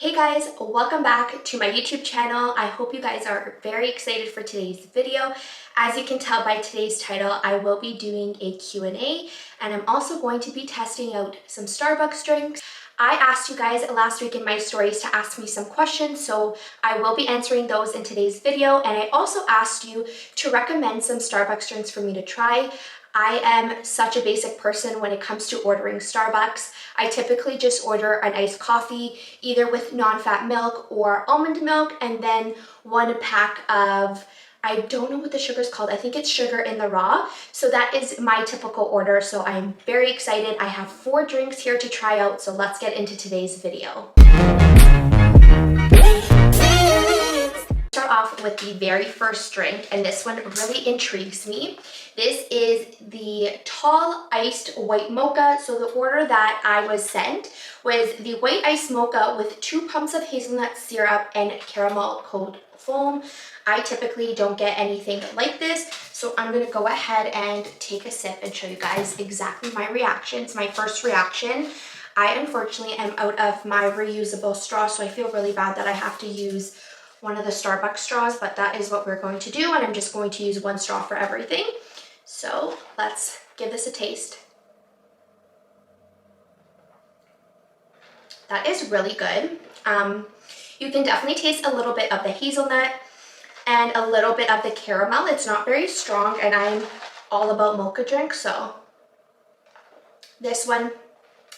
Hey guys, welcome back to my YouTube channel. I hope you guys are very excited for today's video. As you can tell by today's title, I will be doing a Q&A and I'm also going to be testing out some Starbucks drinks. I asked you guys last week in my stories to ask me some questions, so I will be answering those in today's video. And I also asked you to recommend some Starbucks drinks for me to try. I am such a basic person when it comes to ordering Starbucks. I typically just order an iced coffee, either with non-fat milk or almond milk, and then one pack of, I don't know what the sugar is called. I think it's sugar in the raw. So that is my typical order. So I'm very excited. I have 4 drinks here to try out. So let's get into today's video. Start off with the very first drink, and this one really intrigues me. This is the tall iced white mocha. So the order that I was sent was the white iced mocha with 2 pumps of hazelnut syrup and caramel cold foam. I typically don't get anything like this, so I'm gonna go ahead and take a sip and show you guys exactly my reactions. My first reaction, I unfortunately am out of my reusable straw, so I feel really bad that I have to use one of the Starbucks straws, but that is what we're going to do, and I'm just going to use one straw for everything. So let's give this a taste. That is really good. You can definitely taste a little bit of the hazelnut and a little bit of the caramel. It's not very strong, and I'm all about mocha drinks, so this one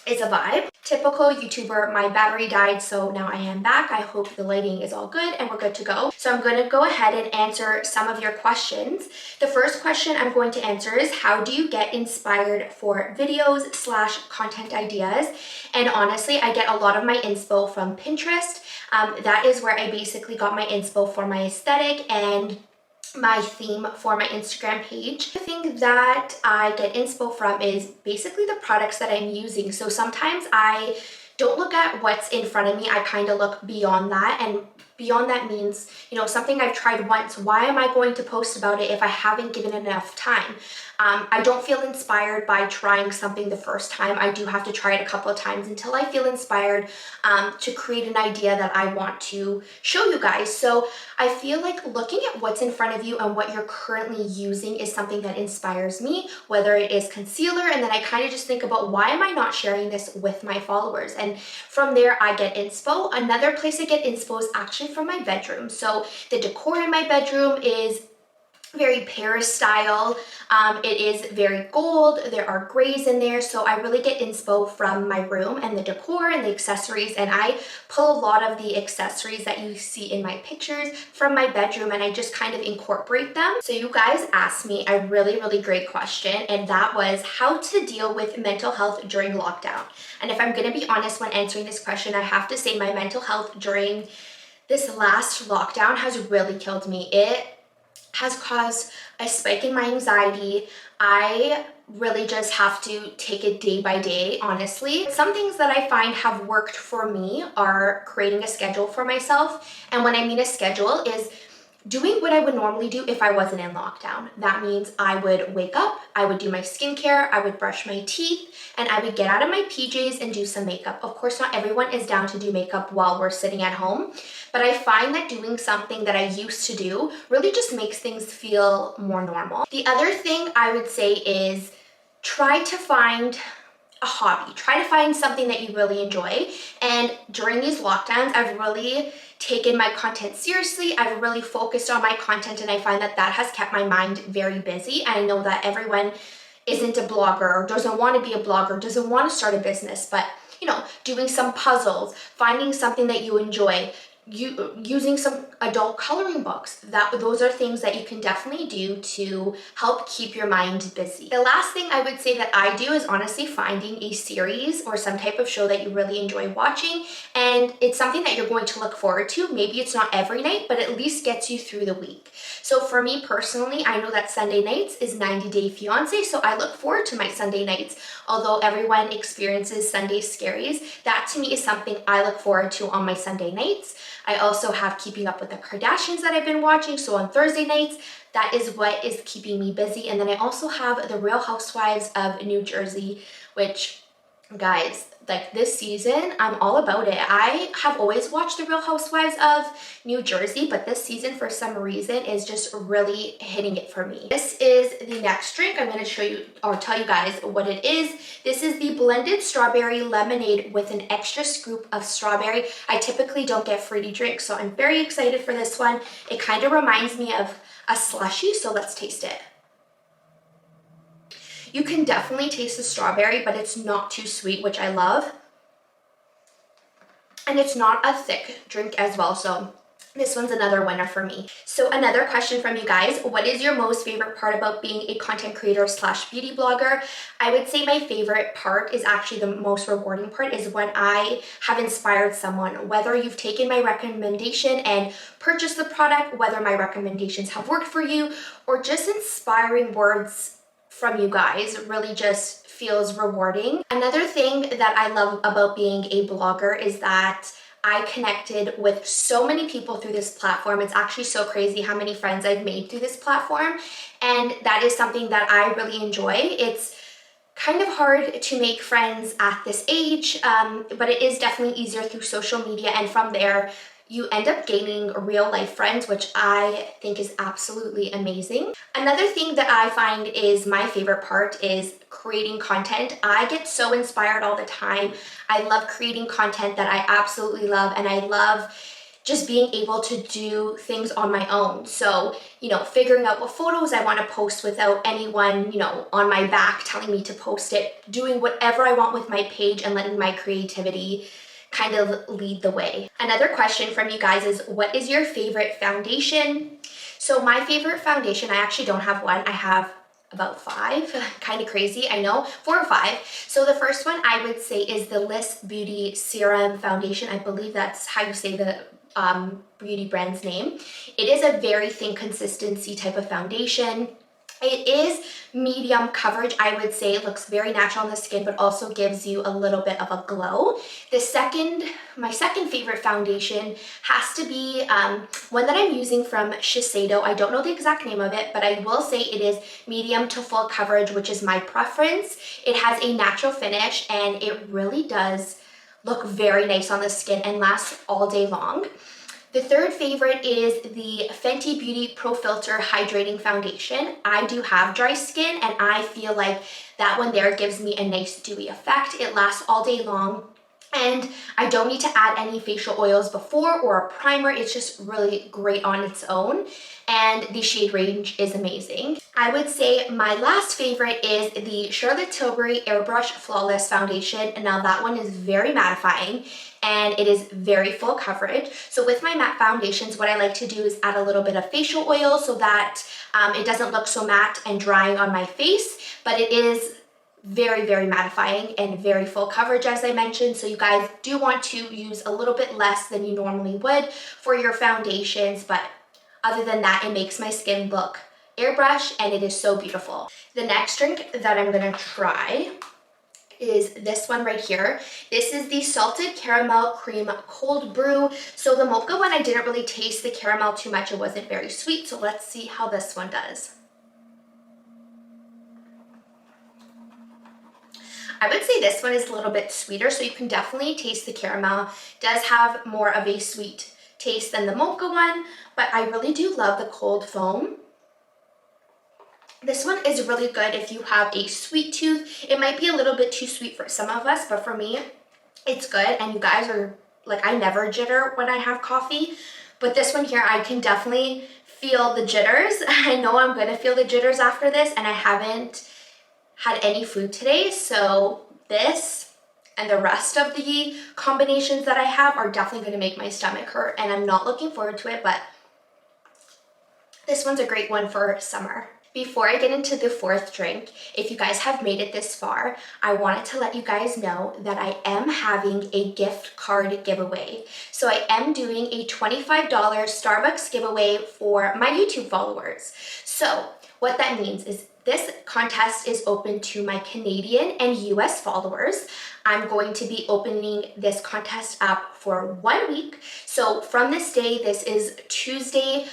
is a vibe. Typical YouTuber, my battery died, so now I am back. I hope the lighting is all good and we're good to go. So I'm going to go ahead and answer some of your questions. The first question I'm going to answer is, how do you get inspired for videos / content ideas? And honestly, I get a lot of my inspo from Pinterest. That is where I basically got my inspo for my aesthetic and my theme for my Instagram page. The thing that I get inspo from is basically the products that I'm using. So sometimes I don't look at what's in front of me. I kind of look beyond that, and beyond that means, you know, something I've tried once. Why am I going to post about it if I haven't given it enough time? I don't feel inspired by trying something the first time. I do have to try it a couple of times until I feel inspired to create an idea that I want to show you guys. So I feel like looking at what's in front of you and what you're currently using is something that inspires me, whether it is concealer, and then I kind of just think about, why am I not sharing this with my followers? And from there, I get inspo. Another place I get inspo is actually from my bedroom. So the decor in my bedroom is very Paris style. It is very gold. There are grays in there. So I really get inspo from my room and the decor and the accessories. And I pull a lot of the accessories that you see in my pictures from my bedroom, and I just kind of incorporate them. So you guys asked me a really, really great question, and that was how to deal with mental health during lockdown. And if I'm going to be honest when answering this question, I have to say my mental health during this last lockdown has really killed me. It has caused a spike in my anxiety. I really just have to take it day by day, honestly. Some things that I find have worked for me are creating a schedule for myself. And when I mean a schedule is doing what I would normally do if I wasn't in lockdown. That means I would wake up, I would do my skincare, I would brush my teeth, and I would get out of my PJs and do some makeup. Of course, not everyone is down to do makeup while we're sitting at home, but I find that doing something that I used to do really just makes things feel more normal. The other thing I would say is try to find a hobby. Try to find something that you really enjoy. And during these lockdowns, I've really taken my content seriously. I've really focused on my content, and I find that that has kept my mind very busy. And I know that everyone isn't a blogger or doesn't want to be a blogger, doesn't want to start a business, but you know, doing some puzzles, finding something that you enjoy, using some adult coloring books, those are things that you can definitely do to help keep your mind busy. The last thing I would say that I do is honestly finding a series or some type of show that you really enjoy watching, and it's something that you're going to look forward to. Maybe it's not every night, but at least gets you through the week. So for me personally, I know that Sunday nights is 90 Day Fiancé, so I look forward to my Sunday nights. Although everyone experiences Sunday scaries, that to me is something I look forward to on my Sunday nights. I also have Keeping Up with the Kardashians that I've been watching, so on Thursday nights, that is what is keeping me busy. And then I also have The Real Housewives of New Jersey, which Guys, like this season, I'm all about it. I have always watched The Real Housewives of New Jersey, but this season for some reason is just really hitting it for me. This is the next drink. I'm going to show you or tell you guys what it is. This is the blended strawberry lemonade with an extra scoop of strawberry. I typically don't get fruity drinks, so I'm very excited for this one. It kind of reminds me of a slushie, so let's taste it. You can definitely taste the strawberry, but it's not too sweet, which I love. And it's not a thick drink as well, so this one's another winner for me. So another question from you guys, what is your most favorite part about being a content creator / beauty blogger? I would say my favorite part is actually the most rewarding part is when I have inspired someone, whether you've taken my recommendation and purchased the product, whether my recommendations have worked for you, or just inspiring words from you guys really just feels rewarding. Another thing that I love about being a blogger is that I connected with so many people through this platform. It's actually so crazy how many friends I've made through this platform, and that is something that I really enjoy. It's kind of hard to make friends at this age, but it is definitely easier through social media, and from there you end up gaining real life friends, which I think is absolutely amazing. Another thing that I find is my favorite part is creating content. I get so inspired all the time. I love creating content that I absolutely love, and I love just being able to do things on my own. So, figuring out what photos I want to post without anyone, on my back telling me to post it, doing whatever I want with my page and letting my creativity kind of lead the way. Another question from you guys is, what is your favorite foundation? So my favorite foundation, I actually don't have one. I have about 5, kind of crazy, I know, 4 or 5. So the first one I would say is the Liss Beauty Serum Foundation. I believe that's how you say the beauty brand's name. It is a very thin consistency type of foundation. It is medium coverage, I would say. It looks very natural on the skin, but also gives you a little bit of a glow. My second favorite foundation has to be one that I'm using from Shiseido. I don't know the exact name of it, but I will say it is medium to full coverage, which is my preference. It has a natural finish, and it really does look very nice on the skin and lasts all day long. The third favorite is the Fenty Beauty Pro Filter Hydrating Foundation. I do have dry skin, and I feel like that one there gives me a nice dewy effect. It lasts all day long, and I don't need to add any facial oils before or a primer. It's just really great on its own, and the shade range is amazing. I would say my last favorite is the Charlotte Tilbury Airbrush Flawless Foundation. Now that one is very mattifying, and it is very full coverage. So with my matte foundations, what I like to do is add a little bit of facial oil so that it doesn't look so matte and drying on my face, but it is very, very mattifying and very full coverage, as I mentioned. So you guys do want to use a little bit less than you normally would for your foundations, but other than that, it makes my skin look airbrush, and it is so beautiful. The next drink that I'm gonna try is this one right here. This is the Salted Caramel Cream Cold Brew. So the Mocha one, I didn't really taste the caramel too much. It wasn't very sweet. So let's see how this one does. I would say this one is a little bit sweeter, so you can definitely taste the caramel. It does have more of a sweet taste than the Mocha one, but I really do love the cold foam. This one is really good if you have a sweet tooth. It might be a little bit too sweet for some of us, but for me, it's good. And you guys are like, I never jitter when I have coffee, but this one here, I can definitely feel the jitters. I know I'm gonna feel the jitters after this, and I haven't had any food today, so this and the rest of the combinations that I have are definitely gonna make my stomach hurt, and I'm not looking forward to it, but this one's a great one for summer. Before I get into the fourth drink, if you guys have made it this far, I wanted to let you guys know that I am having a gift card giveaway. So I am doing a $25 Starbucks giveaway for my YouTube followers. So what that means is this contest is open to my Canadian and US followers. I'm going to be opening this contest up for 1 week. So from this day, this is Tuesday,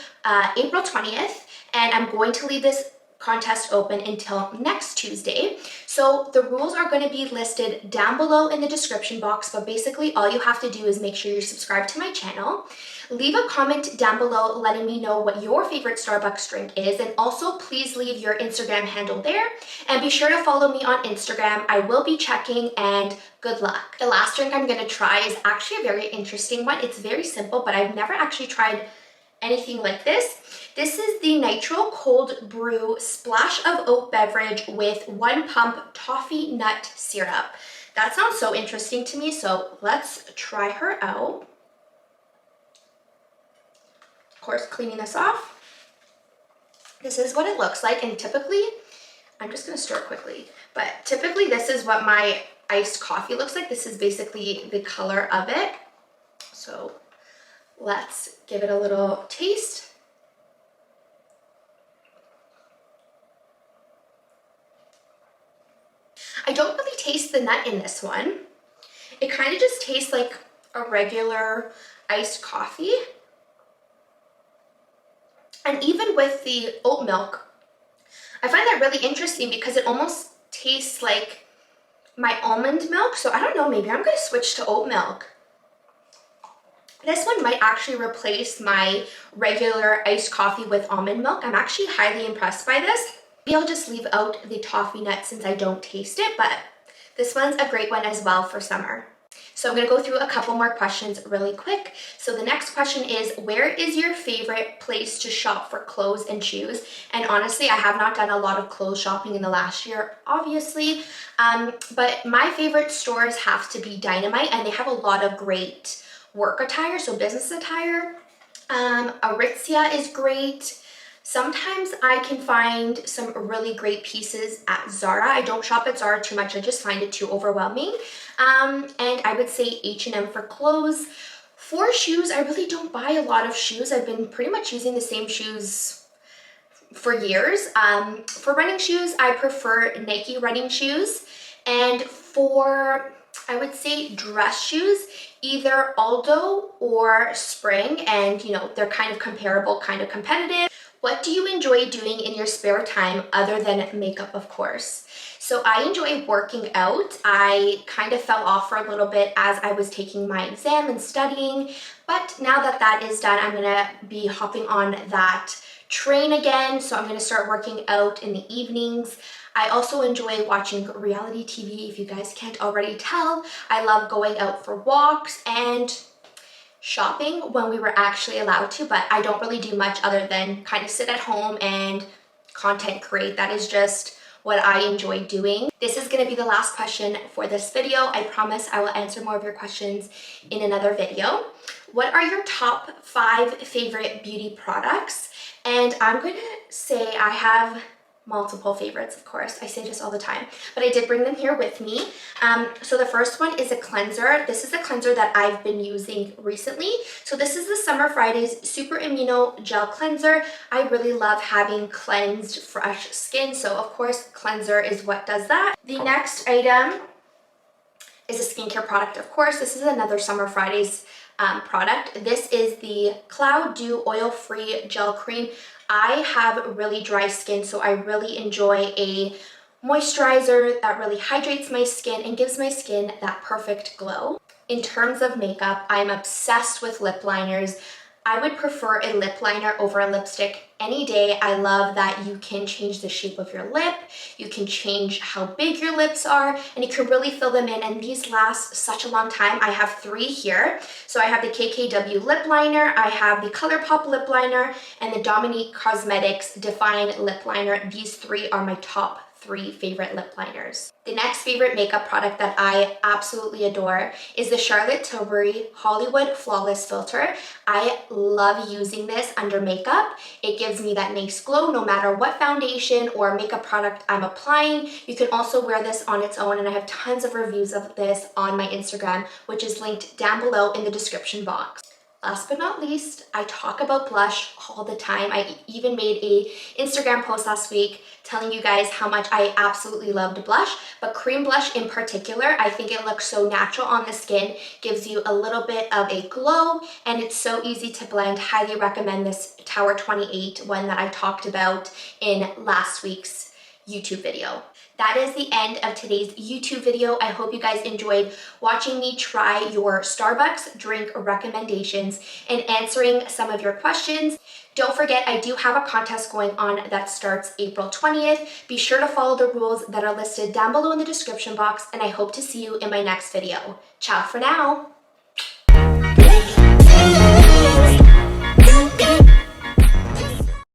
April 20th, and I'm going to leave this contest open until next Tuesday. So the rules are going to be listed down below in the description box, but basically all you have to do is make sure you're subscribed to my channel. Leave a comment down below letting me know what your favorite Starbucks drink is, and also please leave your Instagram handle there, and be sure to follow me on Instagram. I will be checking, and good luck. The last drink I'm going to try is actually a very interesting one. It's very simple, but I've never actually tried anything like this. This is the Nitro Cold Brew Splash of Oat beverage with 1 pump toffee nut syrup. That sounds so interesting to me, so let's try her out. Of course, cleaning this off. This is what it looks like, and typically, I'm just gonna stir quickly, but typically this is what my iced coffee looks like. This is basically the color of it. So let's give it a little taste. I don't really taste the nut in this one. It kind of just tastes like a regular iced coffee. And even with the oat milk, I find that really interesting because it almost tastes like my almond milk. So I don't know, maybe I'm going to switch to oat milk. This one might actually replace my regular iced coffee with almond milk. I'm actually highly impressed by this. Maybe I'll just leave out the toffee nut since I don't taste it, but this one's a great one as well for summer. So I'm going to go through a couple more questions really quick. So the next question is, where is your favorite place to shop for clothes and shoes? And honestly, I have not done a lot of clothes shopping in the last year, obviously, but my favorite stores have to be Dynamite, and they have a lot of great work attire, so business attire. Aritzia is great. Sometimes I can find some really great pieces at Zara. I don't shop at Zara too much. I just find it too overwhelming. And I would say H&M for clothes. For shoes, I really don't buy a lot of shoes. I've been pretty much using the same shoes for years. For running shoes, I prefer Nike running shoes. And for, I would say, dress shoes, either Aldo or Spring. And, you know, they're kind of comparable, kind of competitive. What do you enjoy doing in your spare time other than makeup, of course? So I enjoy working out. I kind of fell off for a little bit as I was taking my exam and studying, but now that that is done, I'm gonna be hopping on that train again. So I'm gonna start working out in the evenings. I also enjoy watching reality TV, if you guys can't already tell. I love going out for walks and shopping when we were actually allowed to, but I don't really do much other than kind of sit at home and content create. That is just what I enjoy doing. This is going to be the last question for this video. I promise I will answer more of your questions in another video. What are your top 5 favorite beauty products? And I'm going to say I have multiple favorites, of course. I say this all the time, but I did bring them here with me. So the first one is a cleanser. This is a cleanser that I've been using recently. So this is the Summer Fridays Super Immuno Gel Cleanser. I really love having cleansed, fresh skin. So of course, cleanser is what does that. The next item is a skincare product, of course. This is another Summer Fridays product. This is the Cloud Dew Oil-Free Gel Cream. I have really dry skin, so I really enjoy a moisturizer that really hydrates my skin and gives my skin that perfect glow. In terms of makeup, I'm obsessed with lip liners. I would prefer a lip liner over a lipstick any day. I love that you can change the shape of your lip, you can change how big your lips are, and you can really fill them in, and these last such a long time. I have 3 here. So I have the KKW lip liner, I have the ColourPop lip liner, and the Dominique Cosmetics Define lip liner. These 3 are my top 3 favorite lip liners. The next favorite makeup product that I absolutely adore is the Charlotte Tilbury Hollywood Flawless Filter. I love using this under makeup. It gives me that nice glow no matter what foundation or makeup product I'm applying. You can also wear this on its own, and I have tons of reviews of this on my Instagram, which is linked down below in the description box. Last but not least, I talk about blush all the time. I even made a Instagram post last week telling you guys how much I absolutely loved blush, but cream blush in particular, I think it looks so natural on the skin, gives you a little bit of a glow, and it's so easy to blend. Highly recommend this Tower 28 one that I talked about in last week's YouTube video. That is the end of today's YouTube video. I hope you guys enjoyed watching me try your Starbucks drink recommendations and answering some of your questions. Don't forget, I do have a contest going on that starts April 20th. Be sure to follow the rules that are listed down below in the description box, and I hope to see you in my next video. Ciao for now.